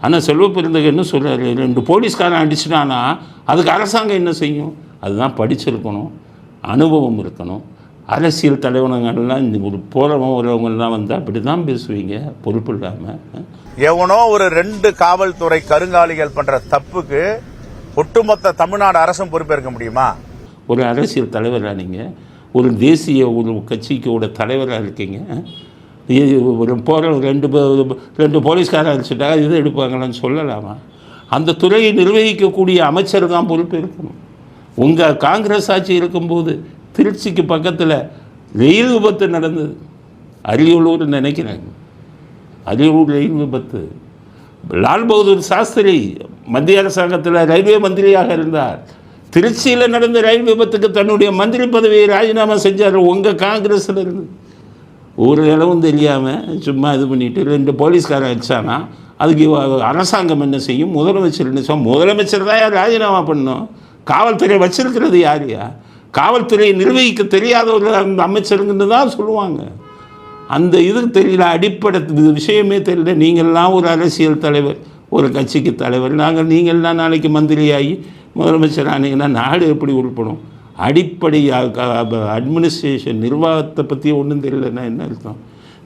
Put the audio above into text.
ஆனால் செல்வ பெருந்தகை என்ன சொல்கிறாரு, 2 போலீஸ்காரன் அடிச்சிட்டானா அதுக்கு அரசாங்கம் என்ன செய்யும்? அதுதான் படிச்சிருக்கணும், அனுபவம் இருக்கணும். அரசியல் தலைவனங்கள்லாம் இந்த ஒரு போகிறவங்கெல்லாம் வந்தால் அப்படி தான் பேசுவீங்க, பொறுப்பு இல்லாமல். எவனோ ஒரு 2 காவல்துறை கருங்காலிகள் பண்ற தப்புக்கு ஒட்டுமொத்த தமிழ்நாடு அரசும் பொறுப்பேற்க முடியுமா? ஒரு அரசியல் தலைவராக நீங்கள், ஒரு தேசிய ஒரு கட்சிக்கோட தலைவராக இருக்கீங்க. ஒரு போகிற 2 போலீஸ்காரர் அடிச்சுட்டா இது எடுப்பாங்களான்னு சொல்லலாமா? அந்த துறையை நிர்வகிக்கக்கூடிய அமைச்சர் தான் பொறுப்பு இருக்கணும். உங்கள் காங்கிரஸ் ஆட்சி இருக்கும்போது திருச்சிக்கு பக்கத்தில் ரயில் விபத்து நடந்தது, அரியலூர் நினைக்கிறாங்க, அரியலூர் ரயில் விபத்து. லால் பகதூர் சாஸ்திரி மத்திய அரசாங்கத்தில் ரயில்வே மந்திரியாக இருந்தார். திருச்சியில் நடந்த ரயில் விபத்துக்கு தன்னுடைய மந்திரி பதவியை ராஜினாமா செஞ்சார் உங்கள் காங்கிரஸில் இருந்து. ஒரு அளவும் தெரியாமல் சும்மா இது பண்ணிவிட்டு 2 போலீஸ்காரன் அடித்தானா அதுக்கு அரசாங்கம் என்ன செய்யும்? முதலமைச்சர் என்ன செய்யும்? முதலமைச்சர் தான் யார் ராஜினாமா பண்ணணும்? காவல்துறை வச்சிருக்கிறது யாரையா? காவல்துறையை நிர்வகிக்க தெரியாதவர்கள் அந்த அமைச்சருங்கன்னு தான் சொல்லுவாங்க. அந்த இது தெரியல, அடிப்படை விஷயமே தெரியல. நீங்கள்லாம் ஒரு அரசியல் தலைவர், ஒரு கட்சிக்கு தலைவர். நீங்கள்லாம் நாளைக்கு மந்திரியாகி முதலமைச்சர் ஆனீங்கன்னா நாடு எப்படி உருப்படும்? அடிப்படை அட்மினிஸ்ட்ரேஷன் நிர்வாகத்தை பற்றி ஒன்றும் தெரியலன்னா என்ன அர்த்தம்?